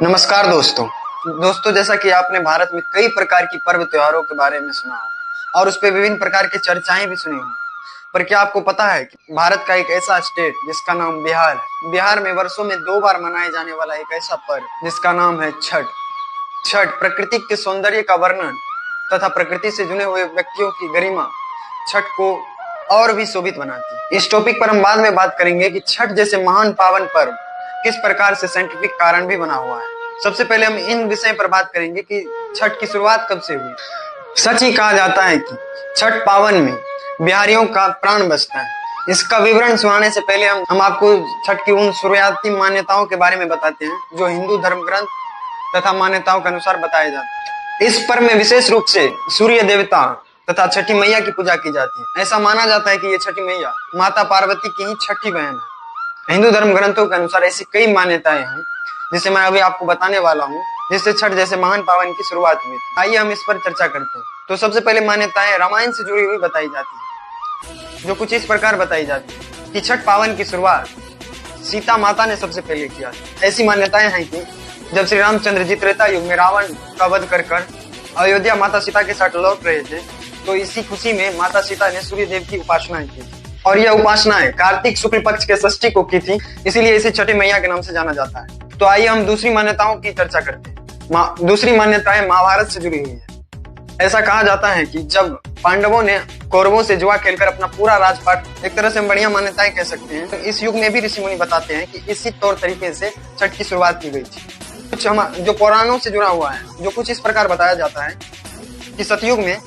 नमस्कार दोस्तों जैसा कि आपने भारत में कई प्रकार की पर्व त्योहारों के बारे में सुना हो और उस पर विभिन्न प्रकार की चर्चाएं भी सुनी हो, पर क्या आपको पता है कि भारत का एक ऐसा स्टेट जिसका नाम बिहार है। बिहार में वर्षों में 2 बार मनाए जाने वाला एक ऐसा पर्व जिसका नाम है छठ प्रकृति के सौंदर्य का वर्णन तथा प्रकृति से जुड़े हुए व्यक्तियों की गरिमा छठ को और भी शोभित बनाती है। इस टॉपिक पर हम बाद में बात करेंगे कि छठ जैसे महान पावन पर्व किस प्रकार से साइंटिफिक कारण भी बना हुआ है। सबसे पहले हम इन विषय पर बात करेंगे कि छठ की शुरुआत कब से हुई। सच ही कहा जाता है कि छठ पावन में बिहारियों का प्राण बचता है। इसका विवरण सुनाने से पहले हम आपको छठ की उन शुरुआती मान्यताओं के बारे में बताते हैं जो हिंदू धर्म ग्रंथ तथा मान्यताओं के अनुसार बताए जाते हैं। इस पर्व में विशेष रूप से सूर्य देवता तथा छठी मैया की पूजा की जाती है। ऐसा माना जाता है कि ये छठी मैया माता पार्वती की ही छठी बहन है। हिंदू धर्म ग्रंथों के अनुसार ऐसी कई मान्यताएं हैं जिसे मैं अभी आपको बताने वाला हूँ, जिससे छठ जैसे महान पावन की शुरुआत हुई। आइए हम इस पर चर्चा करते हैं। तो सबसे पहले मान्यताएं रामायण से जुड़ी हुई बताई जाती है, जो कुछ इस प्रकार बताई जाती है कि छठ पावन की शुरुआत सीता माता ने सबसे पहले किया। ऐसी मान्यताएं हैं कि जब श्री रामचंद्र जी त्रेता युग में रावण का वध कर अयोध्या माता सीता के साथ लौट रहे थे, तो इसी खुशी में माता सीता ने सूर्य देव की उपासना की और यह उपासनाएं कार्तिक शुक्ल पक्ष के षष्ठी को की थी, इसीलिए इसे छठी मैया के नाम से जाना जाता है। तो आइए हम दूसरी मान्यताओं की चर्चा करते हैं। दूसरी मान्यताएं महाभारत से जुड़ी हुई है। ऐसा कहा जाता है कि जब पांडवों ने कौरवों से जुआ खेलकर अपना पूरा राजपाट, एक तरह से हम बढ़िया मान्यताएं कह सकते हैं, तो इस युग में भी ऋषि मुनि बताते हैं कि इसी तौर तरीके से छठ की शुरुआत की गई थी। कुछ जो पुराणों से जुड़ा हुआ है, जो कुछ इस प्रकार बताया जाता है कि सतयुग में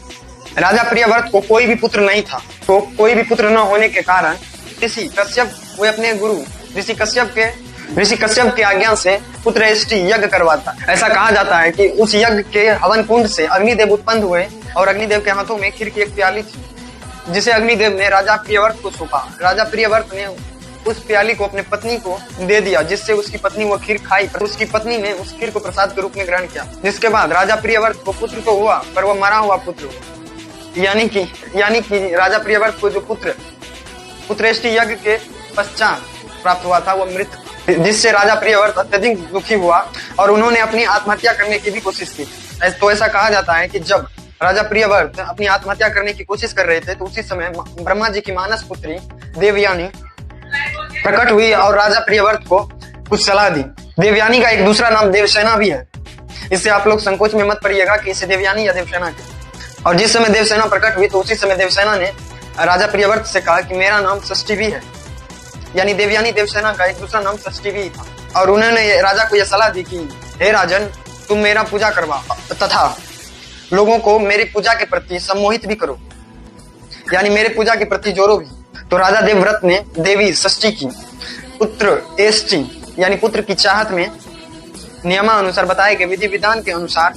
राजा प्रियव्रत को कोई भी पुत्र नहीं था, तो कोई भी पुत्र न होने के कारण ऋषि कश्यप वो अपने गुरु ऋषि कश्यप के आज्ञा से पुत्रेष्टि यज्ञ करवाता। ऐसा कहा जाता है कि उस यज्ञ के हवन कुंड से अग्निदेव उत्पन्न हुए और अग्निदेव के हाथों में खीर की एक प्याली थी, जिसे अग्निदेव ने राजा प्रियव्रत को सौंपा। राजा प्रियव्रत ने उस प्याली को अपनी पत्नी को दे दिया, जिससे उसकी पत्नी वो खीर खाई। उसकी पत्नी ने उस खीर को प्रसाद के रूप में ग्रहण किया, जिसके बाद राजा प्रियव्रत को पुत्र तो हुआ, पर वो मरा हुआ पुत्र हुआ। यानी कि राजा प्रियव्रत को जो पुत्रेष्टि यज्ञ के पश्चात प्राप्त हुआ था वो मृत, जिससे राजा प्रियव्रत अत्यधिक दुखी हुआ और उन्होंने अपनी आत्महत्या करने की भी कोशिश की। तो ऐसा कहा जाता है कि जब राजा प्रियव्रत अपनी आत्महत्या करने की कोशिश कर रहे थे, तो उसी समय ब्रह्मा जी की मानस पुत्री देवयानी प्रकट हुई और राजा प्रियव्रत को कुछ सलाह दी। देवयानी का एक दूसरा नाम देवसेना भी है। इससे आप लोग संकोच में मत पड़िएगा कि इसे देवयानी या देवसेना के। और जिस समय देवसेना प्रकट हुई, तो उसी समय देवसेना ने राजा प्रियव्रत से कहा कि मेरा नाम षष्ठी भी है। यानी देवयानी देवसेना का एक दूसरा नाम षष्ठी भी था। और उन्होंने राजा को यह सलाह दी कि हे राजन, तुम मेरा पूजा करवा तथा लोगों को मेरी पूजा के प्रति सम्मोहित भी करो, यानी मेरे पूजा के प्रति जोड़ो भी। तो राजा देवव्रत ने देवी षष्ठी की पुत्र एष्टि यानी पुत्र की चाहत में नियमानुसार बताए गए विधि विधान के अनुसार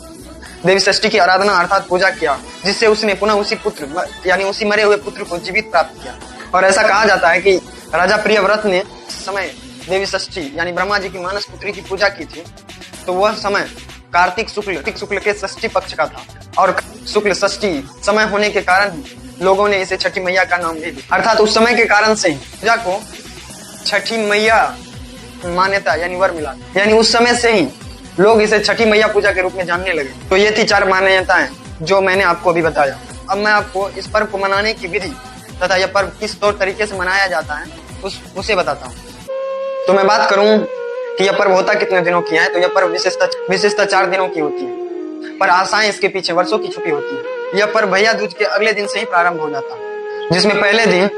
देवी षष्ठी की आराधना अर्थात पूजा किया, जिससे उसने पुनः उसी पुत्र यानी उसी मरे हुए पुत्र को जीवित प्राप्त किया। और ऐसा कहा जाता है कि राजा प्रियव्रत ने समय देवी षष्ठी यानी ब्रह्मा जी की मानस पुत्री की पूजा की थी, तो वह समय कार्तिक शुक्ल के षष्ठी पक्ष का था और शुक्ल षष्ठी समय होने के कारण लोगों ने इसे छठी मैया का नाम दे दिया। अर्थात उस समय के कारण से पूजा को छठी मैया मान्यता यानी वर मिला, यानी उस समय से ही लोग इसे छठी मैया पूजा के रूप में जानने लगे। तो ये थी 4 मान्यताएं जो मैंने आपको अभी बताया। अब मैं आपको इस पर्व को मनाने की विधि तथा यह पर्व किस तौर तरीके से मनाया जाता है उसे बताता हूँ। तो मैं बात करूं कि यह पर्व होता कितने दिनों की है, तो यह पर्व विशेषता 4 दिनों की होती है, पर आशाएं इसके पीछे वर्षों की छुपी होती है। यह पर्व भैया दूज के अगले दिन से ही प्रारंभ हो जाता है, जिसमें पहले दिन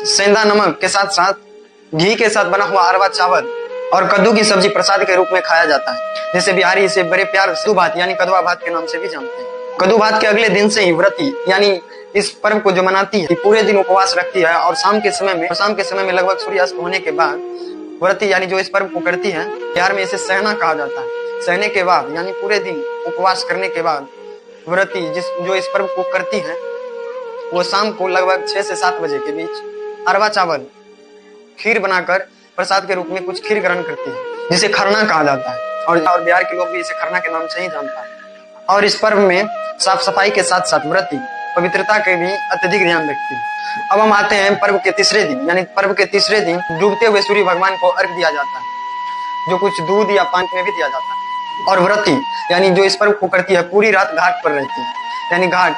सेंधा नमक के साथ साथ घी के साथ बना हुआ अरवा चावल और कद्दू की सब्जी प्रसाद के रूप में खाया जाता है, जिसे बिहारी इसे बड़े प्यार कद्दू भात यानी कदवा भात के नाम से भी जानते हैं। कद्दू भात के अगले दिन से ही व्रती यानी इस पर्व को जो मनाती है पूरे दिन उपवास रखती है और शाम के समय में लगभग सूर्यास्त होने के बाद व्रती यानी जो इस पर्व को करती है, बिहार में इसे सहना कहा जाता है। सहने के बाद यानी पूरे दिन उपवास करने के बाद व्रती जो इस पर्व को करती है, वो शाम को लगभग 6 से 7 बजे के बीच अरवा चावल खीर बनाकर प्रसाद के रूप में कुछ खीर ग्रहण करती है, जिसे खरना कहा जाता है। और बिहार के लोग भी इसे खरना के नाम से ही जानता है। और इस पर्व में साफ सफाई के साथ साथ व्रती पवित्रता के भी अत्यधिक ध्यान रखती है। अब हम आते हैं पर्व के तीसरे दिन, यानी पर्व के तीसरे दिन डूबते हुए सूर्य भगवान को अर्घ दिया जाता है, जो कुछ दूध या पानी में भी दिया जाता है। और व्रती यानी जो इस पर्व को करती है पूरी रात घाट पर रहती है, यानी घाट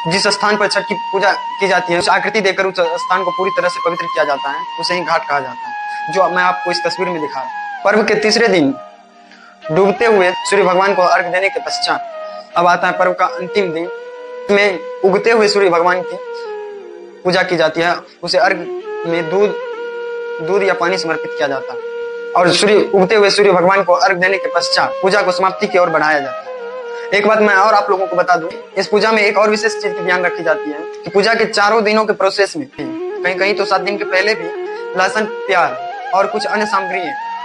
जिस स्थान पर छठ की पूजा की जाती है उस आकृति देकर उस स्थान को पूरी तरह से पवित्र किया जाता है, उसे ही घाट कहा जाता है, जो मैं आपको इस तस्वीर में दिखा रहा हूँ। पर्व के तीसरे दिन डूबते हुए सूर्य भगवान को अर्घ देने के पश्चात अब आता है पर्व का अंतिम दिन में उगते हुए सूर्य भगवान की पूजा की जाती है। उसे अर्घ में दूध या पानी समर्पित किया जाता है और उगते हुए सूर्य भगवान को अर्घ देने के पश्चात पूजा को समाप्ति की ओर बढ़ाया जाता है। एक बात मैं और आप लोगों को बता दूं, इस पूजा में एक और विशेष चीज की ध्यान रखी जाती है कि पूजा के 4 दिनों के प्रोसेस में कहीं कहीं तो 7 दिन के पहले भी लहसुन, प्याज और कुछ अन्य सामग्री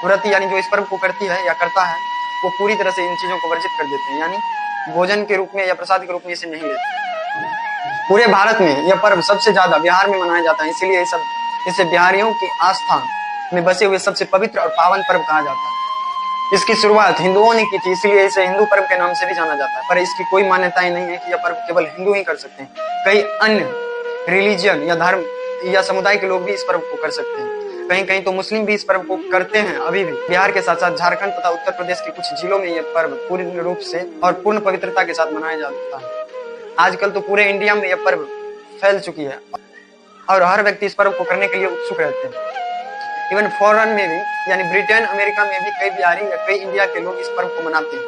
व्रती यानी जो इस पर्व को करती है या करता है वो पूरी तरह से इन चीजों को वर्जित कर देते हैं, यानी भोजन के रूप में या प्रसाद के रूप में इसे नहीं लेते। पूरे भारत में यह पर्व सबसे ज्यादा बिहार में मनाया जाता है, इसीलिए इसे बिहारियों की आस्था में बसे हुए सबसे पवित्र और पावन पर्व कहा जाता है। इसकी शुरुआत हिंदुओं ने की थी, इसलिए इसे हिंदू पर्व के नाम से भी जाना जाता है, पर इसकी कोई मान्यताएं नहीं है कि यह पर्व केवल हिंदू ही कर सकते हैं। कई अन्य रिलीजियन या धर्म या समुदाय के लोग भी इस पर्व को कर सकते हैं। कहीं कहीं तो मुस्लिम भी इस पर्व को करते हैं अभी भी। बिहार के साथ साथ झारखंड तथा उत्तर प्रदेश के कुछ जिलों में यह पर्व पूर्ण रूप से और पूर्ण पवित्रता के साथ मनाया जाता है। आजकल तो पूरे इंडिया में यह पर्व फैल चुकी है और हर व्यक्ति इस पर्व को करने के लिए उत्सुक रहते हैं। इवन फॉरेन में भी यानी ब्रिटेन, अमेरिका में भी कई बिहारी या कई इंडिया के लोग इस पर्व को मनाते हैं।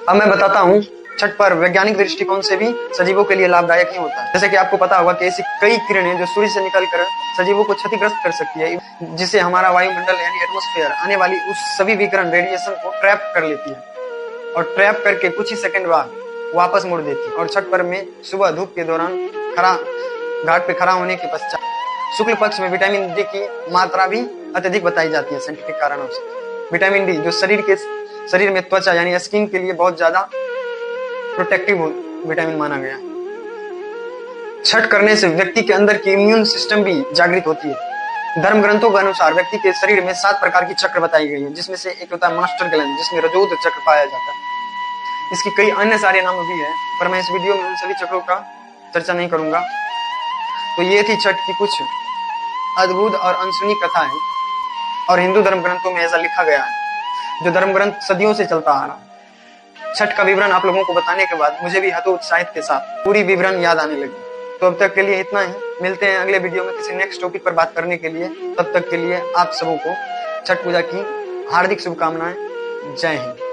अब मैं बताता हूँ, छठ पर्व वैज्ञानिक दृष्टिकोण से भी सजीवों के लिए लाभदायक ही होता है। जैसे कि आपको पता होगा कि ऐसी कई किरणें जो सूर्य से निकलकर सजीवों को क्षतिग्रस्त कर सकती है, जिससे हमारा वायुमंडल यानी एटमॉस्फेयर आने वाली उस सभी विकिरण रेडिएशन को ट्रैप कर लेती है और ट्रैप करके कुछ ही सेकंड बाद वापस मोड़ देती है। और छठ पर्व में सुबह धूप के दौरान घाट पे खड़ा होने के पश्चात शुक्ल पक्ष में विटामिन डी की मात्रा भी अत्यधिक बताई जाती है साइंटिफिक कारणों से। विटामिन डी जो शरीर में त्वचा यानी स्किन के लिए बहुत ज्यादा प्रोटेक्टिव विटामिन माना गया। छठ करने से व्यक्ति के अंदर की इम्यून सिस्टम भी जागृत होती है। धर्म ग्रंथों के अनुसार व्यक्ति के शरीर में 7 प्रकार की चक्र बताई गई है, जिसमें से एक होता है मास्टर ग्लैंड, जिसमें रजोद चक्र पाया जाता है। इसकी कई अन्य सारे नाम भी है, पर मैं इस वीडियो में उन सभी चक्रों का चर्चा नहीं करूंगा। तो ये थी छठ की कुछ अद्भुत और अनसुनी कथाएं और हिंदू धर्म ग्रंथों में ऐसा लिखा गया है, जो धर्म ग्रंथ सदियों से चलता आ रहा है। छठ का विवरण आप लोगों को बताने के बाद मुझे भी हतोत्साहित के साथ पूरी विवरण याद आने लगी। तो अब तक के लिए इतना ही, मिलते हैं अगले वीडियो में किसी नेक्स्ट टॉपिक पर बात करने के लिए। तब तक के लिए आप सबों को छठ पूजा की हार्दिक शुभकामनाएं। जय हिंद।